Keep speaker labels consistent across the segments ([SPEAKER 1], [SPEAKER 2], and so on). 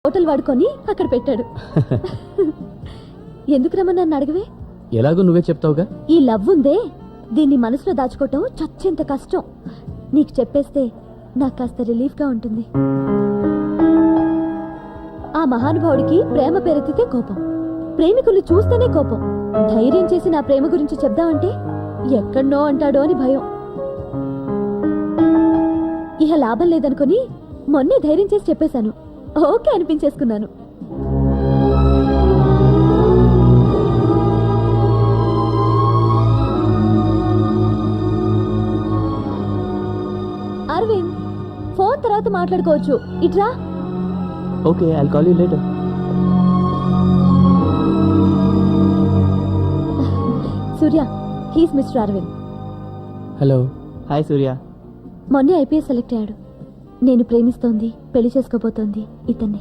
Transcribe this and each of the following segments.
[SPEAKER 1] Hotel వాడుకొని అక్కడ పెట్టాడు. ఎందుకు రమ్మని అడగవే?
[SPEAKER 2] ఎలాగో నువ్వే చెప్తావుగా.
[SPEAKER 1] ఈ లవ్ ఉందే, దీన్ని మనసులో దాచుకోవటం చచ్చేంత కష్టం. నీకు చెప్పేస్తే నాకు కాస్త రిలీఫ్గా ఉంటుంది. ఆ మహానుభావుడికి ప్రేమ పేరెత్తితే కోపం, ప్రేమికులు చూస్తేనే కోపం. ధైర్యం చేసి నా ప్రేమ గురించి చెప్దామంటే ఎక్కడనో అంటాడో అని భయం. ఇహ లాభం లేదనుకుని మొన్నే ధైర్యం చేసి చెప్పేశాను. ఓకే అనిపించేసుకున్నాను. అరవింద్, ఫోన్ తర్వాత మాట్లాడుకోవచ్చు. ఇట్రా.
[SPEAKER 2] Okay, I'll call you later.
[SPEAKER 1] Surya, he's mister Aravind.
[SPEAKER 2] Hello. Hi Surya.
[SPEAKER 1] మొన్నే ఐపీఎస్ సెలెక్ట్ అయ్యాడు. నేను ప్రేమిస్తోంది, పెళ్లి చేసుకోబోతోంది ఇతన్ని.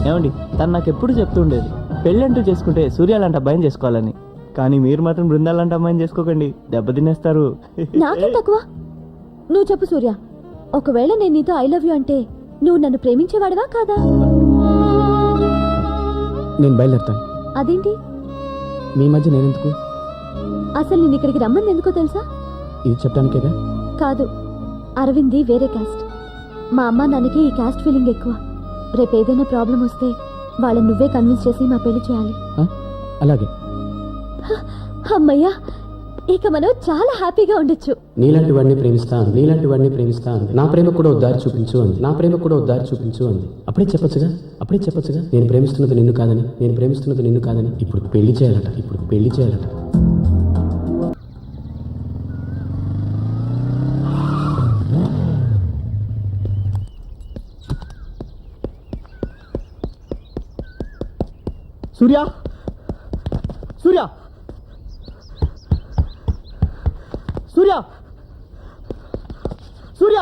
[SPEAKER 2] ఏమండి, తను నాకు ఎప్పుడు చెప్తూ ఉండేది పెళ్ళంటూ చేసుకుంటే సూర్య లాంటి అబ్బాయిని చేసుకోవాలని. కానీ మీరు మాత్రం బృందాలాంటి అమ్మాయిని చేసుకోకండి, దెబ్బతినేస్తారు.
[SPEAKER 1] నాకే తక్కువ. నువ్వు చెప్పు సూర్య, ఒకవేళ నేను నీతో ఐ లవ్ యూ అంటే నువ్వు నన్ను ప్రేమించేవాడివా కాదా?
[SPEAKER 2] నేను బయలుదేరుతాను.
[SPEAKER 1] అదేంటి?
[SPEAKER 2] మీ మధ్య నేనెందుకు?
[SPEAKER 1] అసలు నేను ఇక్కడికి రమ్మని ఎందుకో తెలుసా?
[SPEAKER 2] ఇది చెప్పడానికేగా?
[SPEAKER 1] కాదు, అరవింద్ది వేరే క్యాస్ట్. మా అమ్మ నాన్నకి ఈ క్యాస్ట్ ఫీలింగ్ ఎక్కువ. రేపు ఏదైనా ప్రాబ్లం వస్తే వాళ్ళని నువ్వే కన్విన్స్ చేసి మా పెళ్లి చేయాలి.
[SPEAKER 2] అలాగే.
[SPEAKER 1] అమ్మయ్యా, ఇక మనం చాలా హ్యాపీగా ఉండొచ్చు.
[SPEAKER 3] నీలాంటి వాడిని ప్రేమిస్తాను, నీలాంటి వాడిని ప్రేమిస్తాను, నా ప్రేమ కూడా ఉద్దారి చూపించు అంది, నా ప్రేమ కూడా ఉద్దారి చూపించు అంది. అప్పుడే చెప్పొచ్చుగా, అప్పుడే చెప్పొచ్చుగా. నేను ప్రేమిస్తున్నది నిన్ను కాదని, నేను ప్రేమిస్తున్నది నిన్ను కాదని. ఇప్పుడు పెళ్లి చేయాలట, ఇప్పుడు పెళ్లి చేయాలట.
[SPEAKER 2] సూర్య, సూర్య, సూర్య, సూర్య.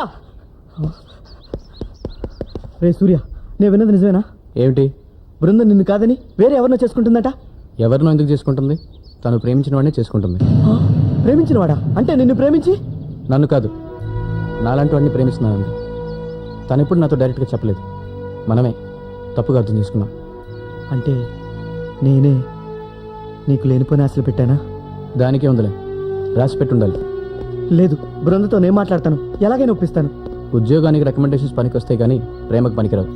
[SPEAKER 2] రే సూర్య, నేను విన్నది నిజమేనా?
[SPEAKER 3] ఏమిటి?
[SPEAKER 2] బృందం నిన్ను కాదని వేరే ఎవరినో చేసుకుంటుందట.
[SPEAKER 3] ఎవరినో ఎందుకు చేసుకుంటుంది? తను ప్రేమించిన వాడినే చేసుకుంటుంది.
[SPEAKER 2] ప్రేమించిన వాడా? అంటే నిన్ను ప్రేమించి?
[SPEAKER 3] నన్ను కాదు, నాలాంటి వాడిని ప్రేమిస్తున్నాను. తను ఎప్పుడు నాతో డైరెక్ట్గా చెప్పలేదు, మనమే తప్పుగా అర్థం చేసుకున్నాం.
[SPEAKER 2] అంటే నేనే నీకు లేనిపోయిన ఆశలు పెట్టానా?
[SPEAKER 3] దానికే ఉందిలే, రాసి పెట్టుండాలి.
[SPEAKER 2] లేదు, బృందతో నేను మాట్లాడతాను, ఎలాగైనా ఒప్పిస్తాను.
[SPEAKER 3] ఉద్యోగానికి రికమెండేషన్స్ పనికి వస్తాయి కానీ ప్రేమకు పనికిరావు.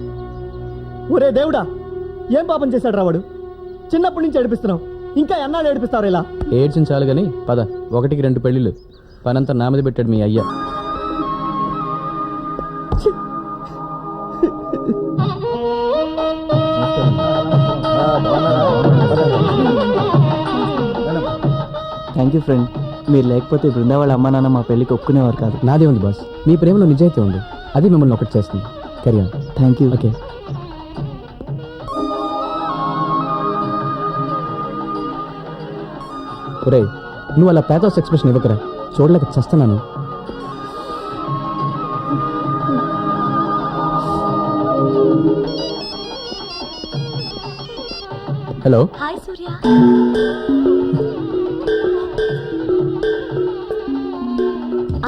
[SPEAKER 2] ఒరే దేవుడా, ఏం పాపం చేశాడు రావాడు? చిన్నప్పటి నుంచి ఏడిపిస్తున్నావు, ఇంకా ఎన్నాళ్ళు ఏడిపిస్తారు ఇలా?
[SPEAKER 3] ఏడ్చించాలి కానీ పద, 1కి 2 పెళ్ళిళ్ళు. పనంతా నా మీద పెట్టాడు మీ అయ్యా.
[SPEAKER 4] Thank you friend. మీరు లేకపోతే బృందా వాళ్ళ అమ్మా నాన్న మా పెళ్ళికి ఒప్పుకునేవారు కాదు.
[SPEAKER 3] నాదే ఉంది బాస్, మీ ప్రేమలో నిజాయితీ ఉంది, అది మిమ్మల్ని ఒకటి చేస్తుంది. కెరియర్.
[SPEAKER 4] Thank you.
[SPEAKER 3] ఓకే. ఒరే, నువ్వు అలా ప్యాథోస్ ఎక్స్ప్రెషన్ ఇవ్వకరా, చూడలేక చస్తున్నాను. హలో.
[SPEAKER 1] హాయ్ సూర్య.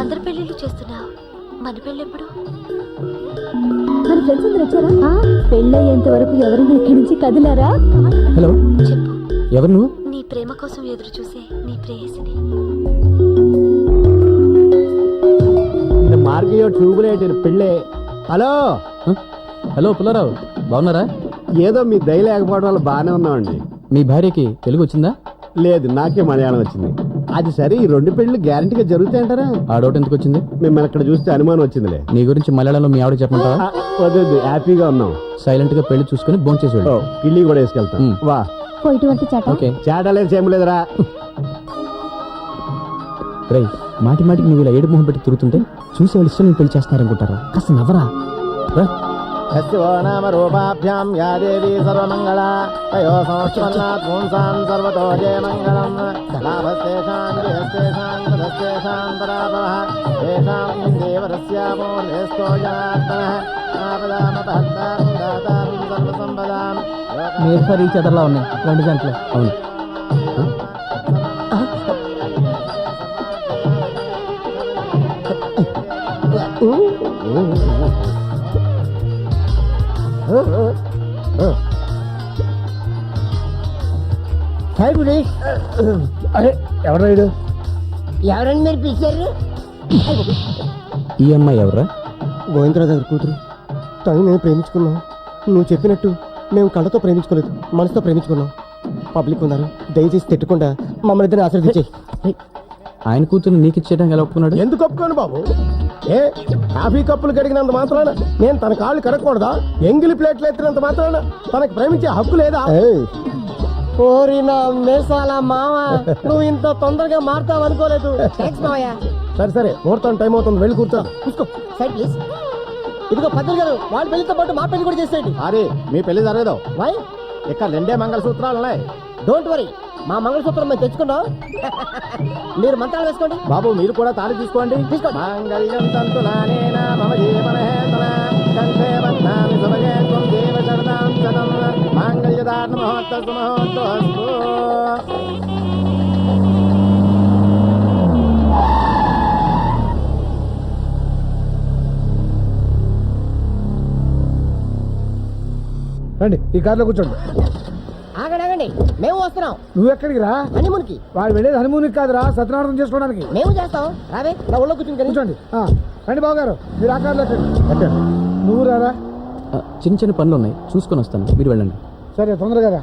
[SPEAKER 1] అందరు పెళ్ళిళ్ళు చేస్తున్నావు, మన పెళ్ళి ఎప్పుడు? మన ఫ్రెండ్స్ అందరు వచ్చారా? పెళ్ళయ్యేంత వరకు ఎవరైనా ఇక్కడి నుంచి కదిలారా?
[SPEAKER 3] హలో,
[SPEAKER 1] చెప్పు.
[SPEAKER 3] ఎవరు నువ్వు?
[SPEAKER 1] నీ ప్రేమ కోసం ఎదురు చూసే నీ ప్రేయసిని.
[SPEAKER 2] మార్గయో ట్యూబ్లైట్ పెళ్ళే. హలో.
[SPEAKER 3] హలో పుల్లారావు, బాగున్నారా?
[SPEAKER 5] ఏదో మీ దయ లేకపోవడం వల్ల బాగానే ఉన్నామండి.
[SPEAKER 3] మీ భార్యకి తెలుగు వచ్చిందా?
[SPEAKER 5] లేదు, నాకే మలయాళం వచ్చింది. అది సరే, ఈ 2 పెళ్లి గ్యారంటీగా జరుగుతాయంటారా?
[SPEAKER 3] ఆ డౌట్ ఎందుకు వచ్చింది?
[SPEAKER 5] మిమ్మల్ని ఇక్కడ చూస్తే అనుమానం వచ్చిందిలే.
[SPEAKER 3] నీ గురించి మలయాళంలో మీ ఆవిడ చెప్పమంటావా?
[SPEAKER 5] వద్దు, హ్యాపీగా ఉన్నాం.
[SPEAKER 3] సైలెంట్ గా పెళ్లి చూసుకుని భోంచేసి చేసేవాడు.
[SPEAKER 5] కిళ్ళి కూడా వేసుకెళ్తాం. వా.
[SPEAKER 1] ఇటువంటి చాట
[SPEAKER 3] ఓకే.
[SPEAKER 5] చేటలేదు, చేయలేదురా.
[SPEAKER 3] రై, మాటి మాటికి నువ్వు ఇలా ఏడు మొహం పెట్టి తిరుగుతుంటే చూసి వాళ్ళు ఇష్టం పెళ్లి చేస్తారనుకుంటారా? కాస్త నవ్వరా.
[SPEAKER 5] రూపాభ్యాం యా దేవీ సర్వమంగళ తయో సంస్కరణాత్ పుంసాం సర్వతో జయమంగళం లాభస్తేషాం జయస్తేషాం తదస్తేషాం పరాపరః తేషాం దేవరస్యామో నేస్తో జనార్దనః ఆపదామపహర్తారం దాతారం సర్వసంపదాం.
[SPEAKER 4] మీరు ఫర్ ఈ చెదర్లా ఉన్నాయి 2 గంటలు.
[SPEAKER 3] అవును.
[SPEAKER 5] అరే ఎవరు రైడు?
[SPEAKER 6] ఎవరని మీరు పిలిచారు?
[SPEAKER 3] ఈ అమ్మాయి ఎవరా?
[SPEAKER 5] గోవిందరావు గారి కూతురు. తను నేను ప్రేమించుకున్నాం. నువ్వు చెప్పినట్టు మేము కళ్ళతో ప్రేమించుకోలేదు, మనసుతో ప్రేమించుకున్నాం. పబ్లిక్ ఉన్నారు, దయచేసి తిట్టకుండా మమ్మల్ని ఇద్దరిని ఆశీర్వదించేయి.
[SPEAKER 3] ఆయన కూతురు నీకు ఇచ్చేయడానికి ఎలా ఒప్పుకున్నాడు?
[SPEAKER 5] ఎందుకు ఒప్పుకోను బాబు? ఏ కాఫీ కప్పులు కడిగినంత మాత్రాన నేను తన కాళ్ళు కడగకూడదా? ఎంగిలి ప్లేట్లు ఎత్తినంత మాత్రాన తనకు ప్రేమించే హక్కు లేదా? ఓరి నా మేసాల మావ, నువ్వు ఇంత తొందరగా మారుతావు అనుకోలేదు.
[SPEAKER 6] థ్యాంక్స్ మావయ్య.
[SPEAKER 5] సరే సరే, ముహూర్తం టైం అవుతుంది, వెళ్ళి కూర్చో.
[SPEAKER 6] చూసుకో సైడ్ ప్లీజ్. ఇదిగో పంతులు గారు, వాళ్ళ పెళ్లితో పాటు మా పెళ్లి కూడా చేసేయండి.
[SPEAKER 5] అరే మీ పెళ్లి జరగదు,
[SPEAKER 6] వై?
[SPEAKER 5] ఇక్కడ 2 మంగళసూత్రాలు ఉన్నాయి.
[SPEAKER 6] డోంట్ వరీ, మా మంగళసూత్రం మేము తెచ్చుకున్నాం. మీరు మంత్రాలు వేసుకోండి.
[SPEAKER 5] బాబు మీరు కూడా తాళి తీసుకోండి.
[SPEAKER 6] తీసుకోండి.
[SPEAKER 5] మాంగళ్యం తంతునానేన మమ జీవనహేతన కంఠే బధ్నామి సుభగే త్వం దేవ శరణాం శతం మాంగళ్యదాన మహోత్తస్తు మహోత్తస్తు. రండి, ఈ కార్లో కూర్చోండి.
[SPEAKER 6] ఆగండి ఆగండి, మేము వస్తున్నాం.
[SPEAKER 5] నువ్వు ఎక్కడికి రా?
[SPEAKER 6] హనీమూన్కి.
[SPEAKER 5] వాడు వెళ్ళేది హనుమూన్కి కాదురా, సత్యనారాయణ చేసుకోవడానికి.
[SPEAKER 6] మేము చేస్తాం, రావే నా ఒళ్ళో కూర్చుని
[SPEAKER 5] కూర్చోండి. రండి బావగారు, మీరు ఆ కార్లో ఎక్కండి. నువ్వు రారా?
[SPEAKER 3] చిన్న చిన్న పనులు ఉన్నాయి, చూసుకొని వస్తాను, మీరు వెళ్ళండి.
[SPEAKER 5] సరే తొందరగా రా.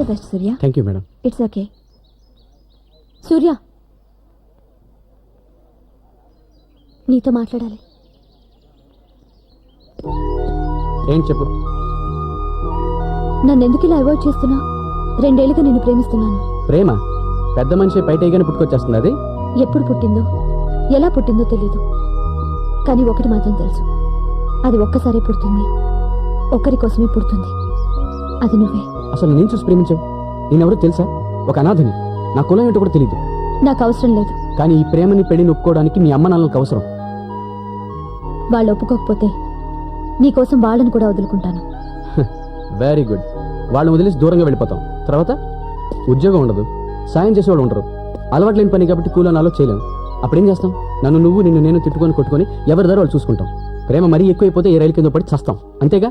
[SPEAKER 1] Best Surya.
[SPEAKER 3] Thank you madam.
[SPEAKER 1] It's okay. Surya, నీతో మాట్లాడాలి.
[SPEAKER 3] ఏంటి చెప్పు.
[SPEAKER 1] నన్ను ఎందుకు ఇలా అవాయిడ్ చేస్తున్నావు? 2 ఏళ్ళుగా నిన్ను ప్రేమిస్తున్నాను.
[SPEAKER 3] ప్రేమ పెద్ద మనిషి బయటగానే పుట్టుకొచ్చేస్తుంది. అది
[SPEAKER 1] ఎప్పుడు పుట్టిందో ఎలా పుట్టిందో తెలీదు, కానీ ఒకటి మాత్రం తెలుసు, అది ఒక్కసారే పుడుతుంది, ఒక్కరి కోసమే పుడుతుంది, అది నువ్వే.
[SPEAKER 3] అసలు నేను చూసి ప్రేమించావు. నేనెవరో తెలుసా? ఒక అనాథని. నా కులం ఏంటో కూడా తెలీదు.
[SPEAKER 1] నాకు అవసరం లేదు.
[SPEAKER 3] కానీ ఈ ప్రేమని పెళ్లిని ఒప్పుకోవడానికి మీ అమ్మ నాన్నలకు అవసరం.
[SPEAKER 1] వాళ్ళు ఒప్పుకోకపోతే నీకోసం వాళ్ళని కూడా వదులుకుంటాను.
[SPEAKER 3] Very good. వాళ్ళని వదిలేసి దూరంగా వెళ్ళిపోతాం. తర్వాత ఉద్యోగం ఉండదు, సాయం చేసేవాళ్ళు ఉండరు, అలవాటు లేని పని కాబట్టి కూలో నాలో చేయలేం. అప్పుడేం చేస్తాం? నిన్ను నేను తిట్టుకొని కొట్టుకొని ఎవరి దారి వాళ్ళు చూసుకుంటాం. ప్రేమ మరీ ఎక్కువైపోతే ఈ రైలు కింద పడి చస్తాం. అంతేగా?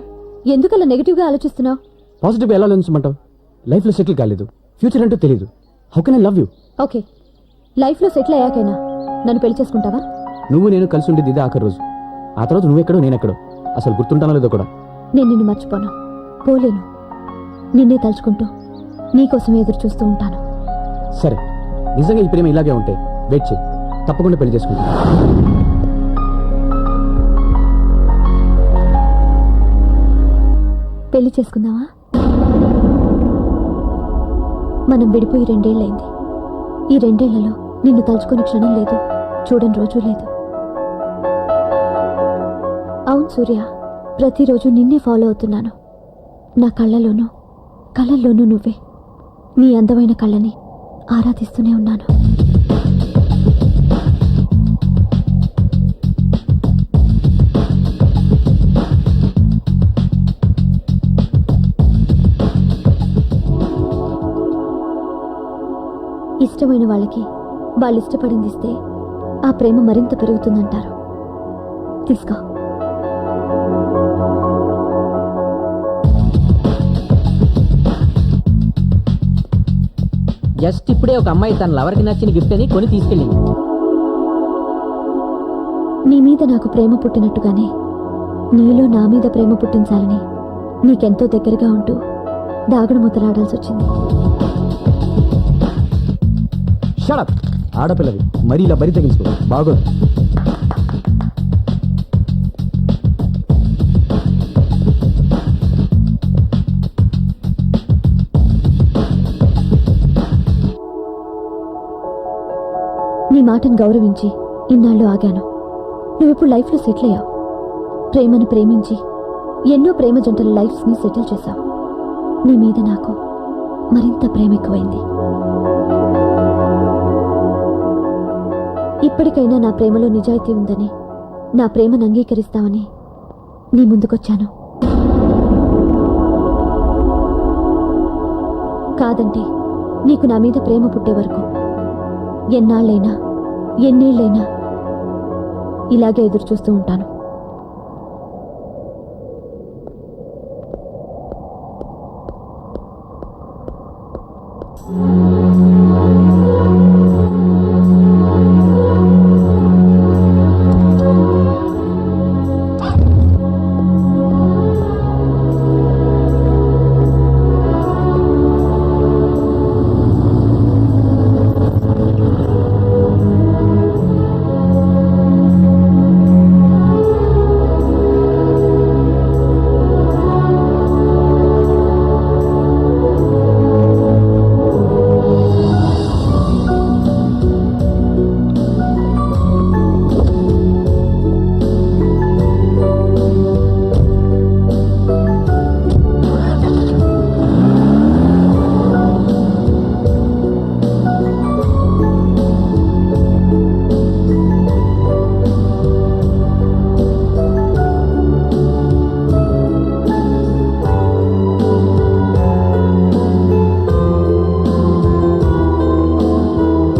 [SPEAKER 1] ఎందుకలా నెగిటివ్గా ఆలోచిస్తున్నావు?
[SPEAKER 3] పాజిటివ్గా ఎలా ఆలోచించమంటావు? లైఫ్లో సెటిల్ కాలేదు, ఫ్యూచర్ అంటూ తెలియదు. How can I love you?
[SPEAKER 1] Okay, లైఫ్లో సెటిల్ అయ్యాకైనా నన్ను పెళ్లి చేసుకుంటావా?
[SPEAKER 3] నువ్వు నేను కలిసి ఉండేది ఇదే ఆఖరి రోజు. ఆ తర్వాత నువ్వెక్కడో నేనెక్కడో. అసలు గుర్తుంటానో లేదో కూడా.
[SPEAKER 1] నేను నిన్ను మర్చిపోను, పోలేను. నిన్నే తలుచుకుంటూ నీకోసమే ఎదురు చూస్తూ ఉంటాను.
[SPEAKER 3] సరే, నిజంగా ఈ ప్రేమ ఇలాగే ఉంటే వెయిట్ చేయి, తప్పకుండా పెళ్లి చేసుకుంటా.
[SPEAKER 1] పెళ్లి చేసుకుందామా? మనం విడిపోయి 2 ఏళ్ళైంది. ఈ 2 ఏళ్లలో నిన్ను తలుచుకునే క్షణం లేదు, చూడని రోజు లేదు. అవును సూర్య, ప్రతిరోజు నిన్నే ఫాలో అవుతున్నాను. నా కళ్ళల్లోనూ నువ్వే. నీ అందమైన కళ్ళని ఆరాధిస్తూనే ఉన్నాను. ఇష్టమైన వాళ్ళకి వాళ్ళు ఇష్టపడింది ఇస్తే ఆ ప్రేమ మరింత పెరుగుతుందంటారు. తీసుకో.
[SPEAKER 6] జస్ట్ ఇప్పుడే ఒక అమ్మాయి తన లవర్కి నచ్చిన గిఫ్ట్ అని కొని తీసుకెళ్ళింది.
[SPEAKER 1] నీ మీద నాకు ప్రేమ పుట్టినట్టుగానే నీలో నా మీద ప్రేమ పుట్టించాలని నీకెంతో దగ్గరగా ఉంటూ దాగుడు ముద్దలాడాల్సి వచ్చింది.
[SPEAKER 3] షడప్. ఆడపిల్లవి మరీ ఇలా బరి తెగించుకో, బాగోదు.
[SPEAKER 1] నీ మాటను గౌరవించి ఇన్నాళ్ళు ఆగాను. నువ్విప్పుడు లైఫ్లో సెటిల్ అయ్యావు. ప్రేమను ప్రేమించి ఎన్నో ప్రేమ జంటల లైఫ్స్ని సెటిల్ చేశావు. నీ మీద నాకు మరింత ప్రేమ ఎక్కువైంది. ఇప్పటికైనా నా ప్రేమలో నిజాయితీ ఉందని, నా ప్రేమను అంగీకరిస్తావని నీ ముందుకొచ్చాను. కాదంటే నీకు నా మీద ప్రేమ పుట్టే వరకు ఎన్నాళ్ళైనా ఎన్నేళ్ళైనా ఇలాగే ఎదురు చూస్తూ ఉంటాను.